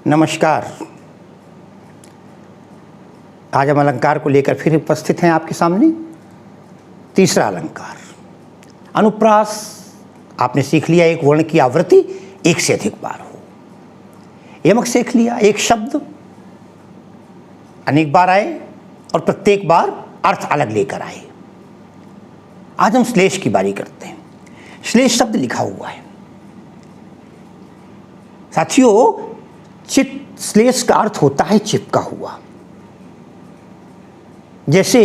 नमस्कार। आज हम अलंकार को लेकर फिर उपस्थित हैं आपके सामने। तीसरा अलंकार अनुप्रास। आपने सीख लिया एक वर्ण की आवृत्ति एक से अधिक बार हो। यमक सीख लिया, एक शब्द अनेक बार आए और प्रत्येक बार अर्थ अलग लेकर आए। आज हम श्लेष की बारी करते हैं। श्लेष शब्द लिखा हुआ है साथियों। चित श्लेष का अर्थ होता है चिपका हुआ। जैसे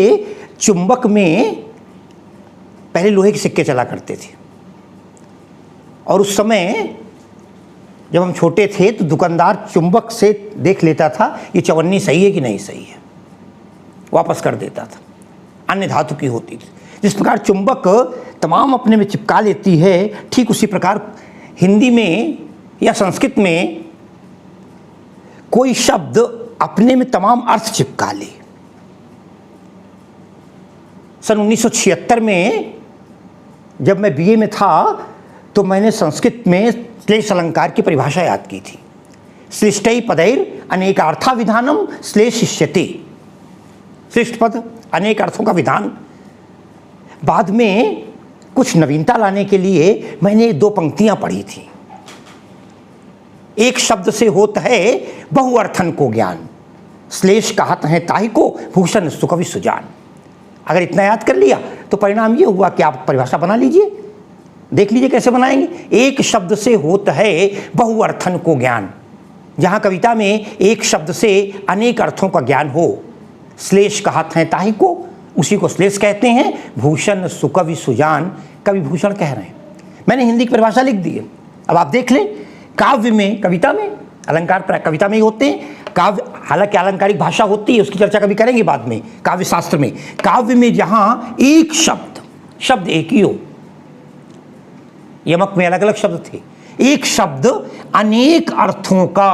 चुंबक में पहले लोहे के सिक्के चला करते थे और उस समय जब हम छोटे थे तो दुकानदार चुंबक से देख लेता था ये चवन्नी सही है कि नहीं सही है, वापस कर देता था। अन्य धातु की होती थी। जिस प्रकार चुंबक तमाम अपने में चिपका लेती है, ठीक उसी प्रकार हिंदी में या संस्कृत में कोई शब्द अपने में तमाम अर्थ चिपका ले। सन 1976 में जब मैं बीए में था तो मैंने संस्कृत में श्लेष अलंकार की परिभाषा याद की थी। श्लिष्टै पदैर अनेकार्था विधानम श्लेषिष्यते। श्लिष्ट पद अनेक अर्थों का विधान। बाद में कुछ नवीनता लाने के लिए मैंने दो पंक्तियां पढ़ी थी। एक शब्द से होता है बहुअर्थन को ज्ञान, श्लेष कहत है ताहि को भूषण सुकवि सुजान। अगर इतना याद कर लिया तो परिणाम ये हुआ कि आप परिभाषा बना लीजिए। देख लीजिए कैसे बनाएंगे। एक शब्द से होता है बहुअर्थन को ज्ञान। जहाँ कविता में एक शब्द से अनेक अर्थों का ज्ञान हो, श्लेष कहत है ताहि को, उसी को श्लेष कहते हैं। भूषण सुकवि सुजान, कवि भूषण कह रहे हैं। मैंने हिंदी की परिभाषा लिख दी है। अब आप देख लें। काव्य में, कविता में, अलंकार कविता में ही होते हैं। काव्य हालांकि अलंकारिक भाषा होती है, उसकी चर्चा कभी करेंगे बाद में। काव्य शास्त्र में, काव्य में जहां एक शब्द एक ही हो, यमक में अलग अलग शब्द थे, एक शब्द अनेक अर्थों का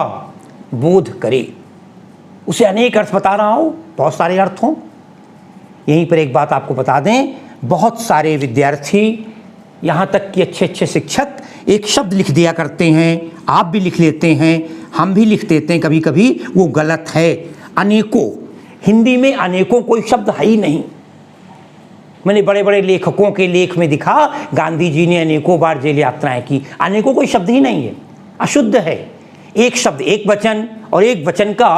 बोध करे, उसे अनेक अर्थ बता रहा हूं, बहुत सारे अर्थ हों। यहीं पर एक बात आपको बता दें, बहुत सारे विद्यार्थी यहाँ तक कि अच्छे अच्छे शिक्षक एक शब्द लिख दिया करते हैं। आप भी लिख लेते हैं, हम भी लिख देते हैं कभी कभी, वो गलत है। अनेकों, हिंदी में अनेकों कोई शब्द है ही नहीं। मैंने बड़े बड़े लेखकों के लेख में दिखा, गांधी जी ने अनेकों बार जेल यात्राएं की। अनेकों कोई शब्द ही नहीं है, अशुद्ध है। एक शब्द एक वचन और एक वचन का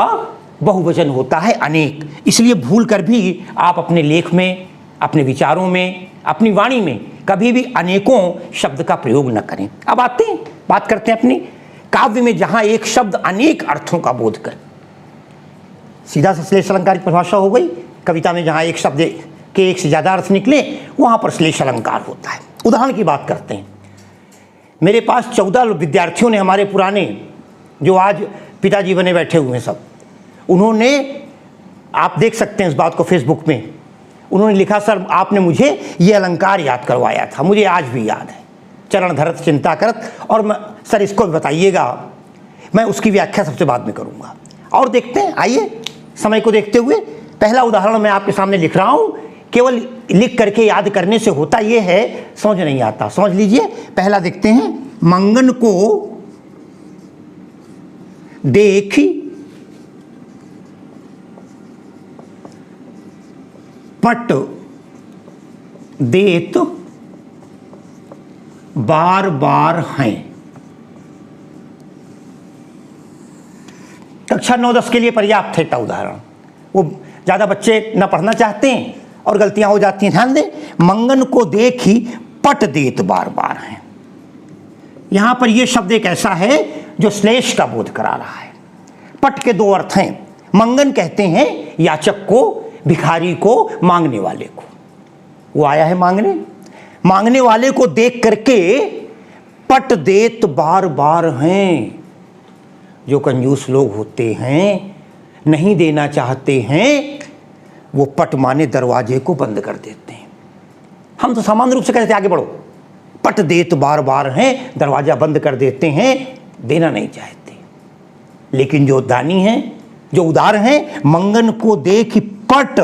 बहुवचन होता है अनेक। इसलिए भूल कर भी आप अपने लेख में, अपने विचारों में, अपनी वाणी में कभी भी अनेकों शब्द का प्रयोग न करें। अब आते हैं, बात करते हैं अपनी काव्य में जहां एक शब्द अनेक अर्थों का बोध करे। सीधा से श्लेष अलंकार की परिभाषा हो गई। कविता में जहां एक शब्द के एक से ज्यादा अर्थ निकले वहां पर श्लेष अलंकार होता है। उदाहरण की बात करते हैं। मेरे पास 14 विद्यार्थियों ने, हमारे पुराने, जो आज पिताजी बने बैठे हुए हैं सब, उन्होंने, आप देख सकते हैं इस बात को फेसबुक में, उन्होंने लिखा, सर आपने मुझे ये अलंकार याद करवाया था, मुझे आज भी याद है। चरण धरत चिंता करत, और मैं, सर इसको भी बताइएगा, मैं उसकी व्याख्या सबसे बाद में करूंगा। और देखते हैं, आइए समय को देखते हुए पहला उदाहरण मैं आपके सामने लिख रहा हूं। केवल लिख करके याद करने से होता यह है, समझ नहीं आता। समझ लीजिए, पहला देखते हैं। मंगन को देखी पट देत बार बार हैं। कक्षा 9-10 के लिए पर्याप्त है उदाहरण। वो ज्यादा बच्चे न पढ़ना चाहते हैं और गलतियां हो जाती हैं। ध्यान दें, मंगन को देखी पट देत बार बार हैं। यहां पर यह शब्द एक ऐसा है जो श्लेष का बोध करा रहा है। पट के दो अर्थ हैं। मंगन कहते हैं याचक को, भिखारी को, मांगने वाले को। वो आया है मांगने, मांगने वाले को देख करके पट देत बार बार हैं। जो कंजूस लोग होते हैं, नहीं देना चाहते हैं, वो पट माने दरवाजे को बंद कर देते हैं। हम तो सामान्य रूप से कहते हैं आगे बढ़ो, पट देत बार बार हैं, दरवाजा बंद कर देते हैं, देना नहीं चाहते। लेकिन जो दानी हैं, जो उदार हैं, मंगन को देख पट,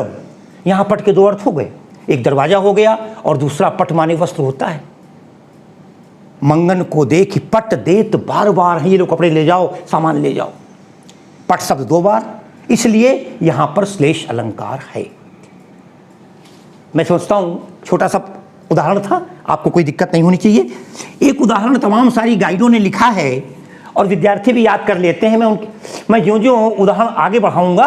यहां पट के दो अर्थ हो गए। एक दरवाजा हो गया और दूसरा पट माने वस्त्र होता है। मंगन को देख पट देत बार बार है, ये लो कपड़े ले जाओ, सामान ले जाओ। पट शब्द 2 बार, इसलिए यहां पर श्लेष अलंकार है। मैं समझता हूं छोटा सा उदाहरण था, आपको कोई दिक्कत नहीं होनी चाहिए। एक उदाहरण तमाम सारी गाइडों ने लिखा है और विद्यार्थी भी याद कर लेते हैं। मैं ज्यों ज्यों उदाहरण आगे बढ़ाऊंगा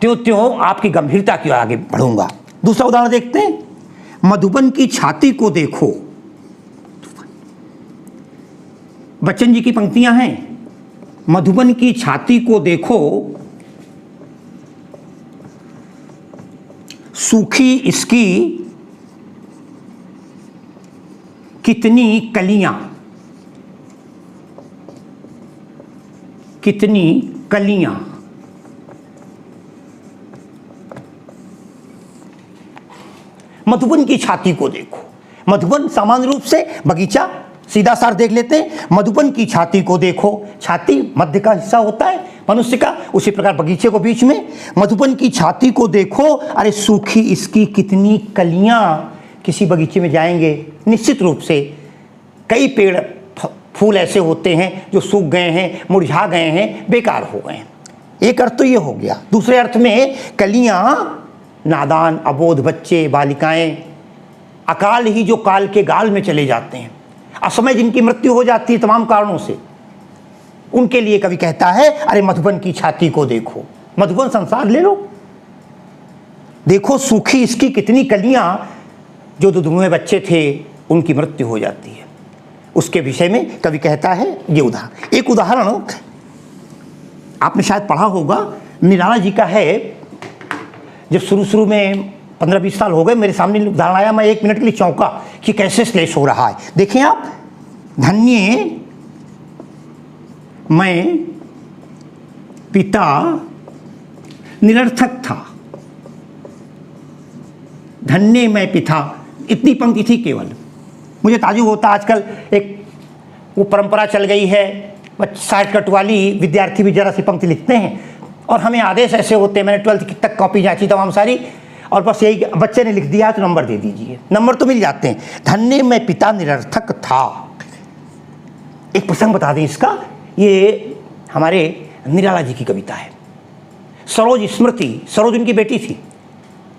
त्यों त्यों आपकी गंभीरता की ओर आगे बढ़ूंगा। दूसरा उदाहरण देखते हैं, मधुबन की छाती को देखो। बच्चन जी की पंक्तियां हैं, मधुबन की छाती को देखो, सूखी इसकी कितनी कलियां, कितनी कलियां। मधुबन की छाती को देखो। मधुबन सामान्य रूप से बगीचा, सीधा सार देख लेते हैं। मधुबन की छाती को देखो, छाती मध्य का हिस्सा होता है मनुष्य का, उसी प्रकार बगीचे को बीच में। मधुबन की छाती को देखो, अरे सूखी इसकी कितनी कलियां। किसी बगीचे में जाएंगे, निश्चित रूप से कई पेड़ फूल ऐसे होते हैं जो सूख गए हैं, मुरझा गए हैं, बेकार हो गए हैं। एक अर्थ तो ये हो गया। दूसरे अर्थ में कलियां, नादान अबोध बच्चे, बालिकाएं, अकाल ही जो काल के गाल में चले जाते हैं, असमय जिनकी मृत्यु हो जाती है तमाम कारणों से, उनके लिए कवि कहता है अरे मधुबन की छाती को देखो। मधुबन संसार ले लो, देखो सूखी इसकी कितनी कलियां। जो दुधुए बच्चे थे उनकी मृत्यु हो जाती है। उसके विषय में कवि कहता है ये उदाहरण। एक उदाहरण आपने शायद पढ़ा होगा, निराला जी का है। जब शुरू में 15-20 साल हो गए, मेरे सामने उदाहरण आया, मैं 1 मिनट के लिए चौंका कि कैसे श्लेष हो रहा है। देखें आप, धन्य मैं पिता निरर्थक था, धन्य मैं पिता, इतनी पंक्ति थी केवल। मुझे ताजुब होता, आजकल एक वो परंपरा चल गई है, 60 कट वाली विद्यार्थी भी जरा सी पंक्ति लिखते हैं और हमें आदेश ऐसे होते हैं। मैंने 12th तक कॉपी जांची तमाम सारी, और बस यही बच्चे ने लिख दिया तो नंबर दे दीजिए। नंबर तो मिल जाते हैं। धन्य मैं पिता निरर्थक था। एक प्रसंग बता दें इसका, ये हमारे निराला जी की कविता है। सरोज स्मृति, सरोज उनकी बेटी थी,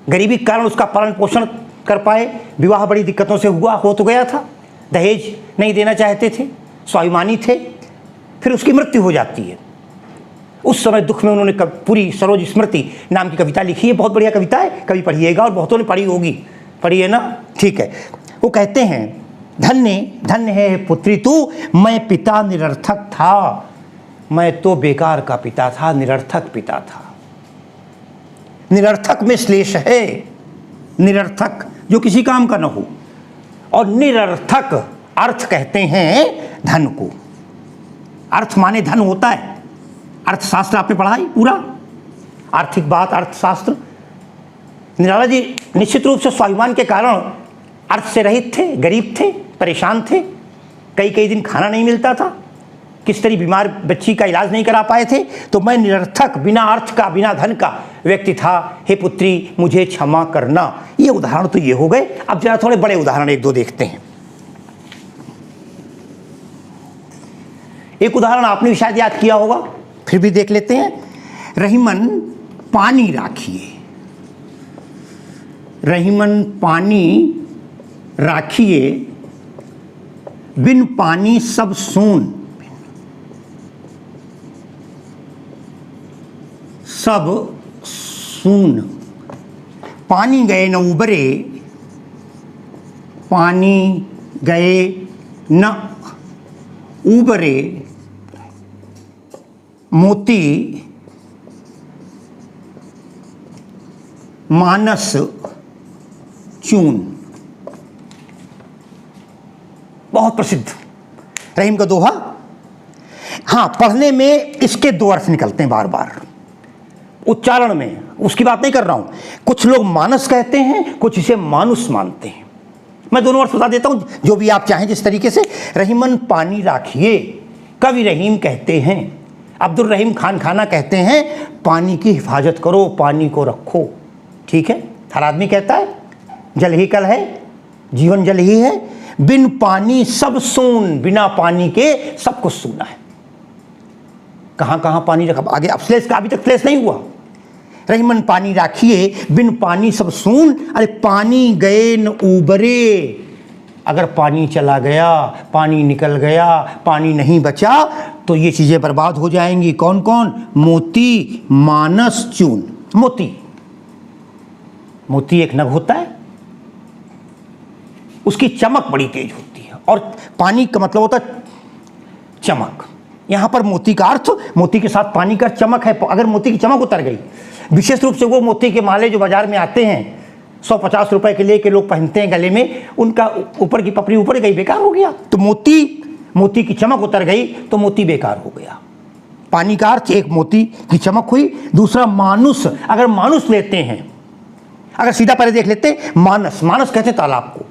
गरीबी के कारण उसका पालन पोषण कर पाए, विवाह बड़ी दिक्कतों से हो तो गया था, दहेज नहीं देना चाहते थे, स्वाभिमानी थे, फिर उसकी मृत्यु हो जाती है। उस समय दुख में उन्होंने पूरी सरोज स्मृति नाम की कविता लिखी है। बहुत बढ़िया कविता है, कभी पढ़िएगा, और बहुतों ने पढ़ी होगी, पढ़ी है ना, ठीक है। वो कहते हैं, धन्य धन्य है पुत्री तू, मैं पिता निरर्थक था। मैं तो बेकार का पिता था, निरर्थक पिता था। निरर्थक में श्लेष है, निरर्थक जो किसी काम का न हो, और निरर्थक अर्थ कहते हैं धन को। अर्थ माने धन होता है। अर्थशास्त्र आपने पढ़ा ही पूरा, आर्थिक बात, अर्थशास्त्र। निराला जी निश्चित रूप से स्वाभिमान के कारण अर्थ से रहित थे, गरीब थे, परेशान थे, कई दिन खाना नहीं मिलता था, किस तरह बीमार बच्ची का इलाज नहीं करा पाए थे। तो मैं निरर्थक, बिना अर्थ का, बिना धन का व्यक्ति था, हे पुत्री मुझे क्षमा करना। ये उदाहरण तो ये हो गए। अब जरा थोड़े बड़े उदाहरण 1-2 देखते हैं। एक उदाहरण आपने भी शायद याद किया होगा, फिर भी देख लेते हैं। रहीमन पानी राखिए, रहीमन पानी राखिए, बिन पानी सब सून, सब सून। पानी गए न उबरे, पानी गए न उबरे, मोती मानस चून। बहुत प्रसिद्ध रहीम का दोहा। हाँ, पढ़ने में इसके 2 अर्थ निकलते हैं बार बार, उच्चारण में उसकी बात नहीं कर रहा हूं। कुछ लोग मानस कहते हैं, कुछ इसे मानुस मानते हैं। मैं दोनों अर्थ बता देता हूं, जो भी आप चाहें जिस तरीके से। रहीमन पानी राखिए, कवि रहीम कहते हैं, अब्दुल रहीम खान खाना कहते हैं, पानी की हिफाजत करो, पानी को रखो। ठीक है, हर आदमी कहता है जल ही कल है, जीवन जल ही है। बिन पानी सब सून, बिना पानी के सब कुछ सूना है। कहाँ कहाँ पानी रखा, आगे अब श्लेष का अभी तक श्लेष नहीं हुआ। रहीमन पानी राखिए बिन पानी सब सून, अरे पानी गए न उबरे। अगर पानी चला गया, पानी निकल गया, पानी नहीं बचा तो ये चीज़ें बर्बाद हो जाएंगी। कौन कौन? मोती, मानस, चून। मोती, मोती एक नग होता है, उसकी चमक बड़ी तेज होती है, और पानी का मतलब होता है चमक। यहाँ पर मोती का अर्थ, मोती के साथ पानी का चमक है। अगर मोती की चमक उतर गई, विशेष रूप से वो मोती के माले जो बाजार में आते हैं 150 रुपए के लिए के लोग पहनते हैं गले में, उनका ऊपर की पपड़ी ऊपर गई, बेकार हो गया। तो मोती की चमक उतर गई तो मोती बेकार हो गया। पानी का अर्थ एक मोती की चमक हुई, दूसरा मानुस। अगर मानुस लेते हैं, अगर सीधा पहले देख लेते हैं, मानस, मानस कहते हैं तालाब को,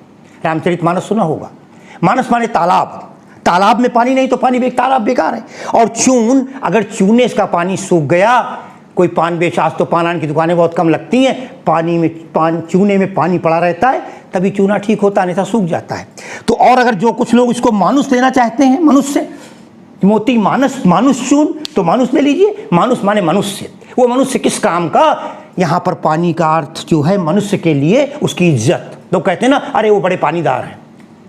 रामचरितमानस सुना होगा। मानस माने तालाब, तालाब में पानी नहीं तो पानी तालाब बेकार है। और चून, अगर चूने का पानी सूख गया, कोई पान बेच, आज तो पान की दुकानें बहुत कम लगती हैं, चूने में पानी पड़ा रहता है तभी चूना ठीक होता है, नहीं तो सूख जाता है। तो और अगर जो कुछ लोग इसको मानुस लेना चाहते हैं, मनुष्य, मोती मानस, मानुस चून, तो मानुस ले लीजिए। मानुस माने मनुष्य। वो मनुष्य किस काम का? यहाँ पर पानी का अर्थ जो है मनुष्य के लिए उसकी इज्जत। तो कहते हैं ना, अरे वो बड़े पानीदार हैं,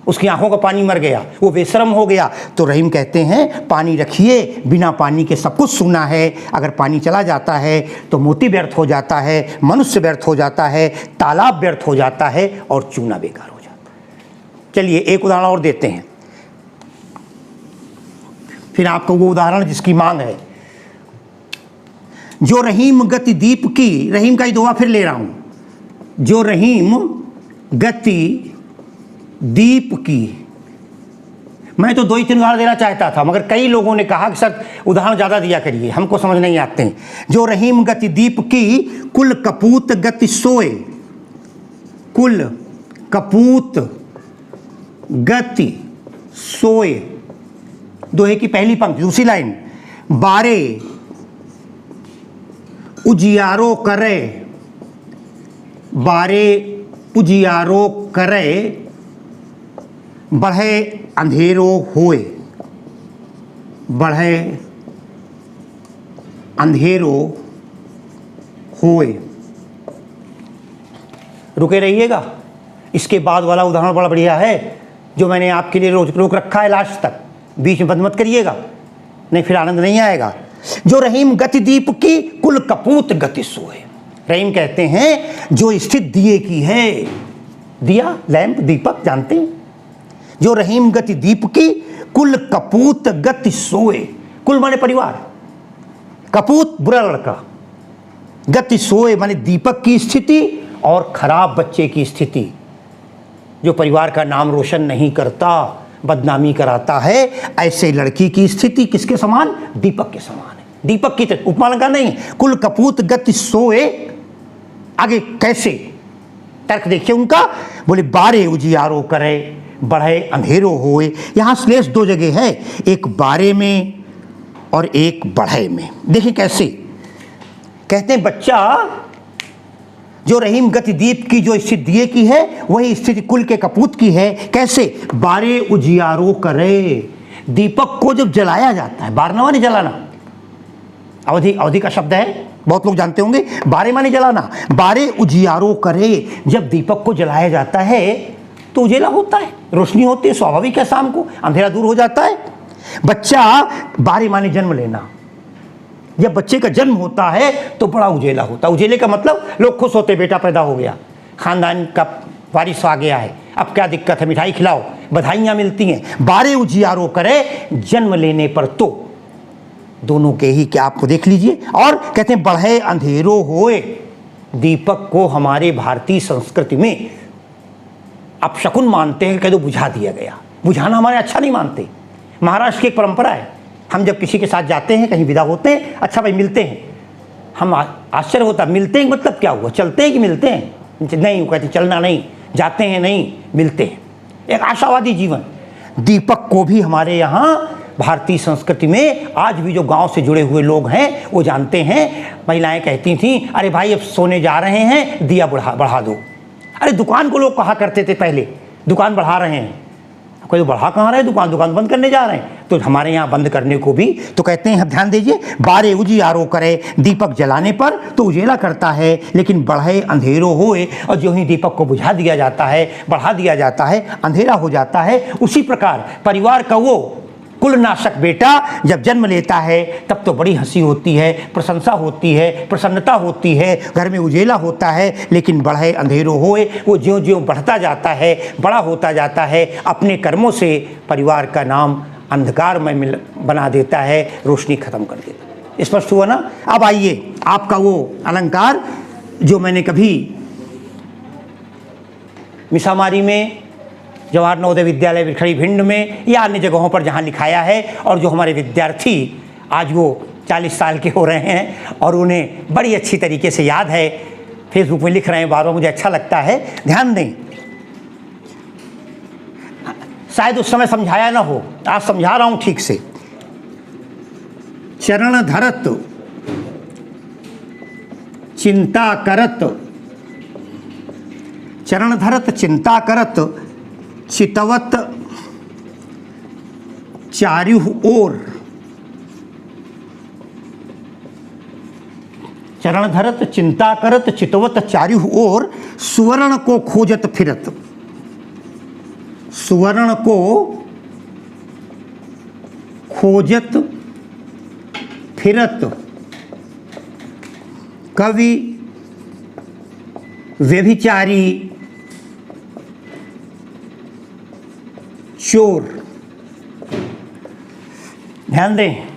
उसकी आंखों का पानी मर गया, वो बेशरम हो गया। तो रहीम कहते हैं पानी रखिए, बिना पानी के सब कुछ सूना है। अगर पानी चला जाता है तो मोती व्यर्थ हो जाता है, मनुष्य व्यर्थ हो जाता है, तालाब व्यर्थ हो जाता है और चूना बेकार हो जाता है। चलिए एक उदाहरण और देते हैं, फिर आपको वो उदाहरण जिसकी मांग है। जो रहीम गति दीप की, रहीम का ही दोहा फिर ले रहा हूं, जो रहीम गति दीप की। मैं तो 2 ही 3 उदाहरण देना चाहता था, मगर कई लोगों ने कहा कि सर उदाहरण ज़्यादा दिया करिए, हमको समझ नहीं आते हैं। जो रहीम गति दीप की, कुल कपूत गति सोए। कुल कपूत गति सोए, दोहे की पहली पंक्ति, दूसरी लाइन, बारे उजियारो करे, बारे उजियारो करे, बढ़े अंधेरो होए, बढ़े अंधेरो होए। रुके रहिएगा, इसके बाद वाला उदाहरण बड़ा बढ़िया है जो मैंने आपके लिए रोक रखा है लास्ट तक, बीच में बंद मत करिएगा, नहीं फिर आनंद नहीं आएगा। जो रहीम गति दीप की, कुल कपूत गति सोए। रहीम कहते हैं जो स्थित दिए की है, दिया, लैंप, दीपक जानते हैं। जो रहीम गति दीप की, कुल कपूत गति सोए। कुल माने परिवार, कपूत बुरा लड़का, गति सोए माने दीपक की स्थिति और खराब बच्चे की स्थिति, जो परिवार का नाम रोशन नहीं करता, बदनामी कराता है, ऐसे लड़की की स्थिति किसके समान? दीपक के समान है। दीपक की उपमा लगा नहीं, कुल कपूत गति सोए। आगे कैसे तर्क देखिए उनका, बोले बारे उजियारो करे, बढ़े अंधेरो होए। यहाँ श्लेष 2 जगह है, एक बारे में और एक बढ़े में। देखिए कैसे कहते हैं, बच्चा जो रहीम गति दीप की जो स्थिति दिए की है, वही स्थिति कुल के कपूत की है। कैसे? बारे उजियारो करे, दीपक को जब जलाया जाता है, बारना माने जलाना, अवधि का शब्द है, बहुत लोग जानते होंगे। बारे माने जलाना, बारे उजियारो करे, जब दीपक को जलाया जाता है तो उजेला होता है, रोशनी होती है, स्वाभाविक है, शाम को अंधेरा दूर हो जाता है। बच्चा, बारे माने जन्म लेना, जब बच्चे का जन्म होता है तो बड़ा उजेला होता है। उजेले का मतलब लोग खुश होते, बेटा पैदा हो गया, खानदान का वारिस आ गया है, अब क्या दिक्कत है, मिठाई खिलाओ, बधाइयाँ मिलती हैं। बारे उजियारो करे, जन्म लेने पर तो दोनों के ही क्या आपको देख लीजिए। और कहते हैं बढ़े अंधेरो होए, दीपक को हमारे भारतीय संस्कृति में आप शकुन मानते हैं, कह दो बुझा दिया गया। बुझाना हमारे अच्छा नहीं मानते। महाराष्ट्र की एक परंपरा है, हम जब किसी के साथ जाते हैं, कहीं विदा होते हैं, अच्छा भाई मिलते हैं, हम आश्चर्य होता है, मिलते हैं मतलब क्या हुआ, चलते हैं कि मिलते हैं? नहीं, वो कहते चलना नहीं, जाते हैं नहीं, मिलते हैं। एक आशावादी जीवन। दीपक को भी हमारे यहाँ भारतीय संस्कृति में आज भी जो गांव से जुड़े हुए लोग हैं वो जानते हैं। महिलाएं कहती थीं, अरे भाई अब सोने जा रहे हैं, दिया बढ़ा दो। अरे दुकान को लोग कहा करते थे पहले, दुकान बढ़ा रहे हैं, कोई बढ़ा कहाँ रहे, दुकान बंद करने जा रहे हैं, तो हमारे यहाँ बंद करने को भी तो कहते हैं, ध्यान दीजिए, बारे उजियारो करे दीपक जलाने पर तो उजेला करता है, लेकिन बढ़े अंधेरो होए, और जो ही दीपक को बुझा दिया जाता है, बढ़ा दिया जाता है, अंधेरा हो जाता है। उसी प्रकार परिवार का वो कुलनाशक बेटा जब जन्म लेता है तब तो बड़ी हंसी होती है, प्रशंसा होती है, प्रसन्नता होती है, घर में उजेला होता है, लेकिन बढ़े अंधेरो होए, वो ज्यों ज्यों बढ़ता जाता है, बड़ा होता जाता है, अपने कर्मों से परिवार का नाम अंधकार में बना देता है, रोशनी खत्म कर देता है। स्पष्ट हुआ ना? अब आइए, आपका वो अलंकार जो मैंने कभी मिसामारी में, जवाहर नवोदय विद्यालय विखड़ी भिंड में या अन्य जगहों पर जहाँ लिखाया है, और जो हमारे विद्यार्थी आज वो 40 साल के हो रहे हैं और उन्हें बड़ी अच्छी तरीके से याद है, फेसबुक में लिख रहे हैं बार-बार, मुझे अच्छा लगता है। ध्यान दें, शायद उस समय समझाया ना हो, आज समझा रहा हूँ ठीक से। चरण धरत चिंता करत, चरण धरत चिंता करत, चितवत चारु ओर, चरण धरत चिंता करत, चितवत चारु ओर, सुवर्ण को खोजत फिरत, सुवर्ण को खोजत फिरत, कवि व्यभिचारी चोर। ध्यान दें,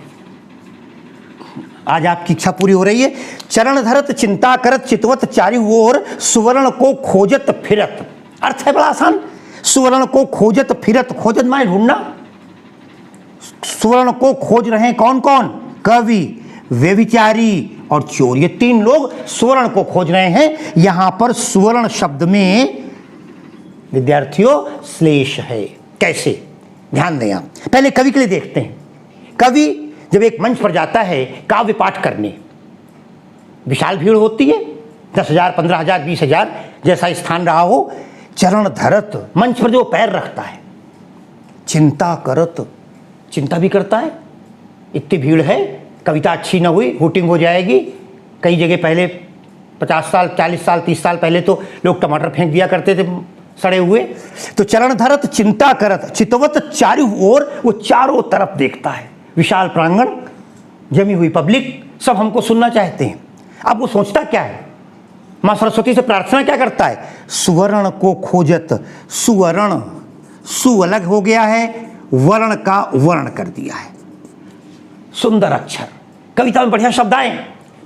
आज आपकी इच्छा पूरी हो रही है। चरण धरत चिंता करत, चितवत चारु ओर, सुवर्ण को खोजत फिरत। अर्थ है बड़ा आसान, सुवर्ण को खोजत फिरत, खोजत माने ढूंढना। सुवर्ण को खोज रहे हैं कौन कौन? कवि, व्यभिचारी और चोर, ये तीन लोग सुवर्ण को खोज रहे हैं। यहां पर सुवर्ण शब्द में विद्यार्थियों श्लेष है। कैसे? ध्यान दें आप, पहले कवि के लिए देखते हैं। कवि जब एक मंच पर जाता है काव्य पाठ करने, विशाल भीड़ होती है, 10,000, 15,000, 20,000 जैसा स्थान रहा हो, चरण धरत, मंच पर जो पैर रखता है, चिंता करत, चिंता भी करता है, इतनी भीड़ है, कविता अच्छी ना हुई हुटिंग हो जाएगी। कई जगह पहले 50 साल, 40 साल, 30 साल पहले तो लोग टमाटर फेंक दिया करते थे सड़े हुए। तो चरण धरत चिंता करत, चितवत चारु ओर, वो चारों तरफ देखता है, विशाल प्रांगण, जमी हुई पब्लिक, सब हमको सुनना चाहते हैं। अब वो सोचता क्या है? माँ सरस्वती से प्रार्थना क्या करता है? सुवर्ण को खोजत, सुवर्ण, सु अलग हो गया है, वर्ण का वर्ण कर दिया है, सुंदर अक्षर। कविता में बढ़िया शब्द आए,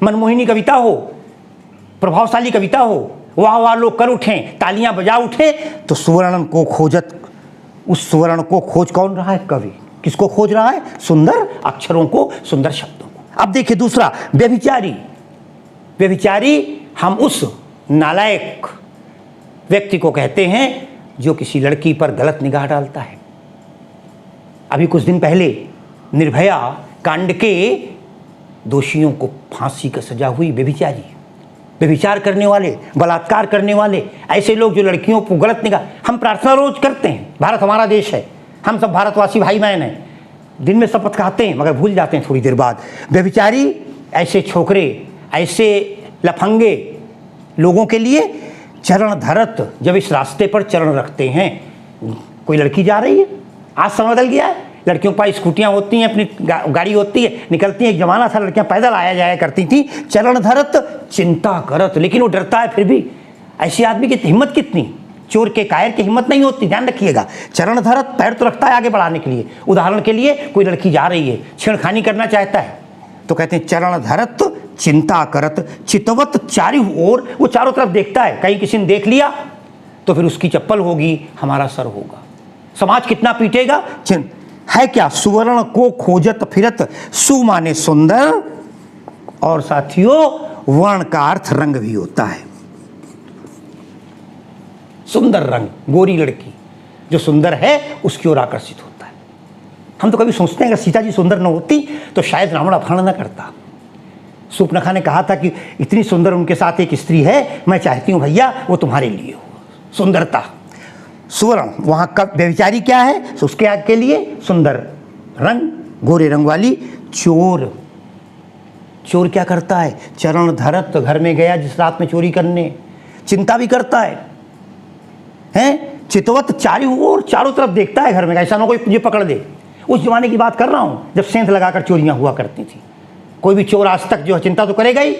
मनमोहिनी कविता हो, प्रभावशाली कविता हो, वाह वाह लोग कर उठें, तालियां बजा उठे, तो सुवर्ण को खोजत, उस सुवर्ण को खोज कौन रहा है? कवि। किसको खोज रहा है? सुंदर अक्षरों को, सुंदर शब्दों को। अब देखिए दूसरा, व्यभिचारी। व्यभिचारी हम उस नालायक व्यक्ति को कहते हैं जो किसी लड़की पर गलत निगाह डालता है। अभी कुछ दिन पहले निर्भया कांड के दोषियों को फांसी की सजा हुई। व्यभिचारी, व्यभिचार करने वाले, बलात्कार करने वाले, ऐसे लोग जो लड़कियों को गलत निगाह। हम प्रार्थना रोज करते हैं, भारत हमारा देश है, हम सब भारतवासी भाई बहन हैं, दिन में शपथ खाते हैं मगर भूल जाते हैं थोड़ी देर बाद। व्यभिचारी ऐसे छोकरे, ऐसे लफंगे लोगों के लिए चरण धरत, जब इस रास्ते पर चरण रखते हैं, कोई लड़की जा रही है, आज समय बदल गया है, लड़कियों के पास स्कूटियाँ होती हैं, अपनी गाड़ी होती है, निकलती हैं। एक जमाना था लड़कियां पैदल आया जाया करती थी। चरण धरत चिंता करत, लेकिन वो डरता है फिर भी। ऐसे आदमी की हिम्मत कितनी, चोर के कायर की हिम्मत नहीं होती, ध्यान रखिएगा। चरण धरत, पैर तो रखता है आगे बढ़ाने के लिए। उदाहरण के लिए कोई लड़की जा रही है, छेड़खानी करना चाहता है, तो कहते हैं चरण धरत चिंता करत, चितवत चारु ओर, वो चारों तरफ देखता है, कहीं किसी ने देख लिया तो फिर उसकी चप्पल होगी, हमारा सर होगा, समाज कितना पीटेगा। है क्या? सुवर्ण को खोजत फिरत, सु माने सुंदर, और साथियों वर्ण का अर्थ रंग भी होता है। सुंदर रंग, गोरी लड़की जो सुंदर है उसकी ओर आकर्षित होता है। हम तो कभी सोचते हैं अगर सीता जी सुंदर न होती तो शायद रावण अपहरण न करता। सूर्पनखा ने कहा था कि इतनी सुंदर उनके साथ एक स्त्री है, मैं चाहती हूं भैया वो तुम्हारे लिए हो। सुंदरता, सुवर्ण, वहाँ का व्यभिचारी क्या है, तो उसके आग के लिए सुंदर रंग, गोरे रंग वाली चोर। चोर क्या करता है, चरण धरत, तो घर में गया जिस रात में चोरी करने, चिंता भी करता है, हैं? चितवत चारों ओर, चारों तरफ देखता है घर में, ऐसा ना कोई मुझे पकड़ दे। उस जमाने की बात कर रहा हूँ जब सेंध लगाकर चोरियां हुआ करती थी। कोई भी चोर आज तक जो है चिंता तो करेगा ही,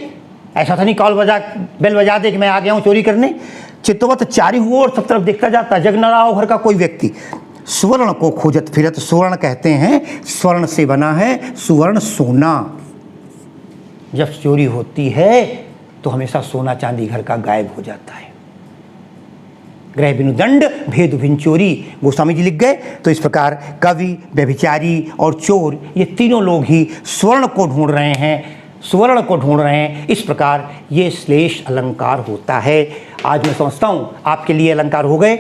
ऐसा था नहीं बेल बजा दे कि मैं आ गया हूँ चोरी करने। चितवत चारों ओर, सब तरफ देखता जाता है, जग न रहा हो घर का कोई व्यक्ति। सुवर्ण को खोजत फिरत, सुवर्ण कहते हैं स्वर्ण से बना है, सुवर्ण सोना। जब चोरी होती है तो हमेशा सोना चांदी घर का गायब हो जाता है। ग्रह बिनु दंड भेद भिन्न चोरी, गोस्वामी जी लिख गए। तो इस प्रकार कवि, व्यभिचारी और चोर, ये तीनों लोग ही स्वर्ण को ढूंढ रहे हैं, सुवर्ण को ढूंढ रहे हैं। इस प्रकार ये श्लेष अलंकार होता है। आज मैं समझता हूँ आपके लिए अलंकार हो गए,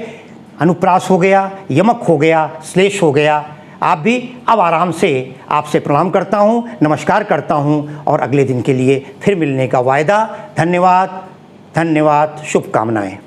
अनुप्रास हो गया, यमक हो गया, श्लेष हो गया। आप भी अब आराम से आपसे प्रणाम करता हूँ, नमस्कार करता हूँ और अगले दिन के लिए फिर मिलने का वायदा। धन्यवाद, धन्यवाद, शुभकामनाएं।